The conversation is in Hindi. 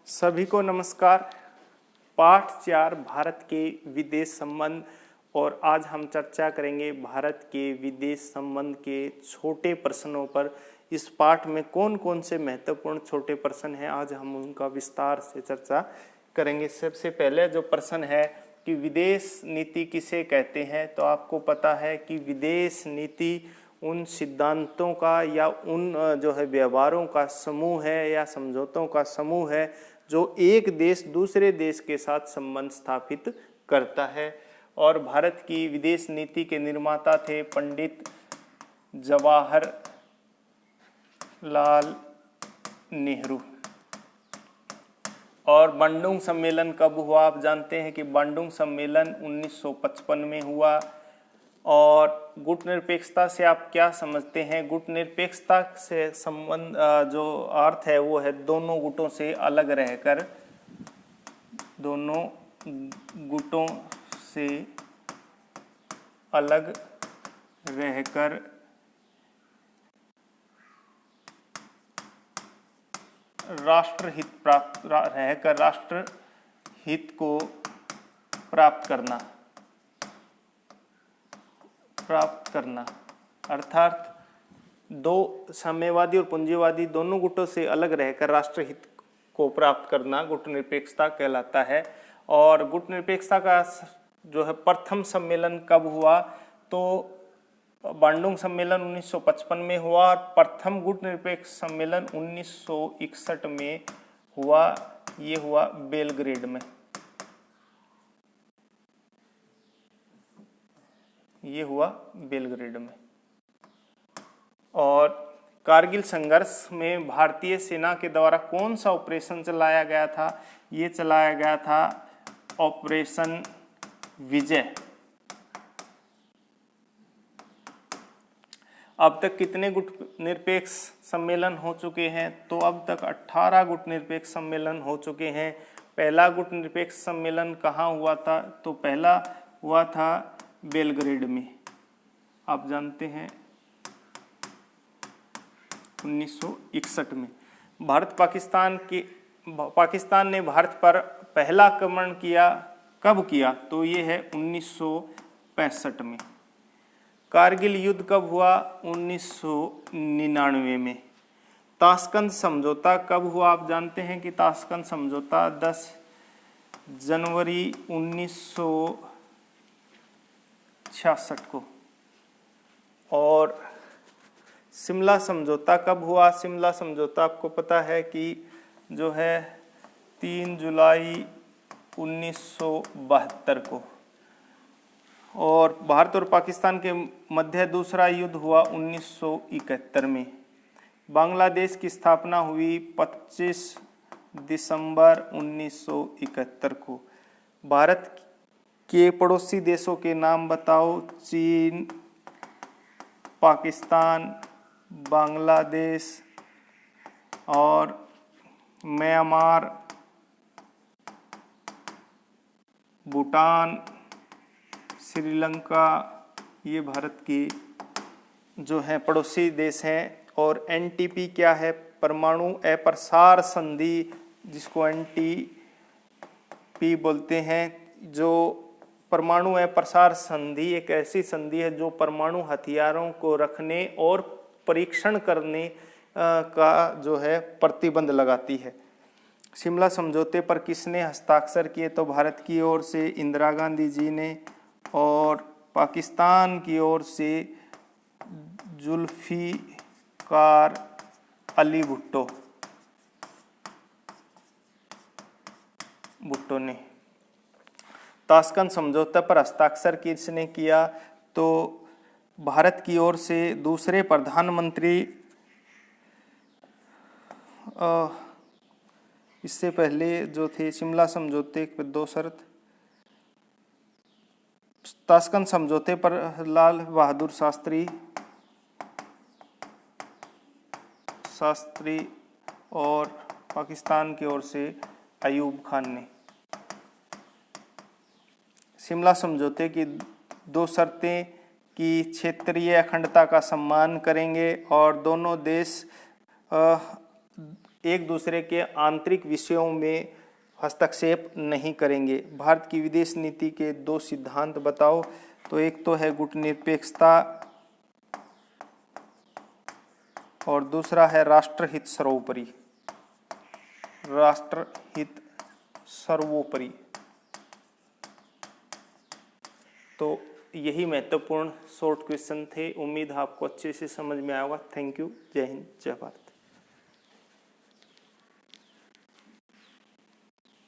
सभी को नमस्कार। पाठ 4 भारत के विदेश संबंध। और आज हम चर्चा करेंगे भारत के विदेश संबंध के छोटे प्रश्नों पर। इस पाठ में कौन कौन से महत्वपूर्ण छोटे प्रश्न हैं, आज हम उनका विस्तार से चर्चा करेंगे। सबसे पहले जो प्रश्न है कि विदेश नीति किसे कहते हैं, तो आपको पता है कि विदेश नीति उन सिद्धांतों का या उन जो है व्यवहारों का समूह है या समझौतों का समूह है जो एक देश दूसरे देश के साथ संबंध स्थापित करता है। और भारत की विदेश नीति के निर्माता थे पंडित जवाहरलाल नेहरू। और बांडुंग सम्मेलन कब हुआ, आप जानते हैं कि बांडुंग सम्मेलन 1955 में हुआ। और गुट निरपेक्षता से आप क्या समझते हैं? गुट निरपेक्षता से संबंध जो अर्थ है वो है दोनों गुटों से अलग रहकर, दोनों गुटों से अलग रहकर राष्ट्रहित को प्राप्त करना। अर्थात दो साम्यवादी और पूंजीवादी दोनों गुटों से अलग रहकर राष्ट्रहित को प्राप्त करना गुट निरपेक्षता कहलाता है। और गुट निरपेक्षता का जो है प्रथम सम्मेलन कब हुआ, तो बांडुंग सम्मेलन 1955 में हुआ। और प्रथम गुट निरपेक्ष सम्मेलन 1961 में हुआ। ये हुआ बेलग्रेड में। और कारगिल संघर्ष में भारतीय सेना के द्वारा कौन सा ऑपरेशन चलाया गया था? ये चलाया गया था ऑपरेशन विजय। अब तक कितने गुट निरपेक्ष सम्मेलन हो चुके हैं? तो अब तक 18 गुट निरपेक्ष सम्मेलन हो चुके हैं। पहला गुट निरपेक्ष सम्मेलन कहाँ हुआ था? तो पहला हुआ था बेलग्रेड में, आप जानते हैं 1961 में। पाकिस्तान ने भारत पर पहला आक्रमण किया, कब किया? तो ये है 1965 में। कारगिल युद्ध कब हुआ? 1999 में। ताशकंद समझौता कब हुआ? आप जानते हैं कि ताशकंद समझौता 10 जनवरी 1966 को। और शिमला समझौता कब हुआ? शिमला समझौता आपको पता है कि जो है 3 जुलाई 1972 को। और भारत और पाकिस्तान के मध्य दूसरा युद्ध हुआ 1971 में। बांग्लादेश की स्थापना हुई 25 दिसंबर 1971 को। भारत के पड़ोसी देशों के नाम बताओ। चीन, पाकिस्तान, बांग्लादेश और म्यांमार, भूटान, श्रीलंका, ये भारत के जो है पड़ोसी देश हैं। और एनटीपी क्या है? परमाणु अप्रसार संधि, जिसको एनटीपी बोलते हैं। जो परमाणु अप्रसार संधि एक ऐसी संधि है जो परमाणु हथियारों को रखने और परीक्षण करने का जो है प्रतिबंध लगाती है। शिमला समझौते पर किसने हस्ताक्षर किए? तो भारत की ओर से इंदिरा गांधी जी ने, और पाकिस्तान की ओर से जुल्फिकार अली भुट्टो ने। ताशकंद समझौते पर हस्ताक्षर किसने किया? तो भारत की ओर से दूसरे प्रधानमंत्री, इससे पहले जो थे शिमला समझौते पर 2 शर्त। ताशकंद समझौते पर लाल बहादुर शास्त्री और पाकिस्तान की ओर से अयूब खान ने। शिमला समझौते की 2 शर्तें कि क्षेत्रीय अखंडता का सम्मान करेंगे और दोनों देश एक दूसरे के आंतरिक विषयों में हस्तक्षेप नहीं करेंगे। भारत की विदेश नीति के 2 सिद्धांत बताओ। तो एक तो है गुटनिरपेक्षता और दूसरा है राष्ट्रहित सर्वोपरि। राष्ट्रहित सर्वोपरि। तो यही महत्वपूर्ण शॉर्ट क्वेश्चन थे। उम्मीद है आपको अच्छे से समझ में आया होगा। Thank you. जय हिंद, जय भारत।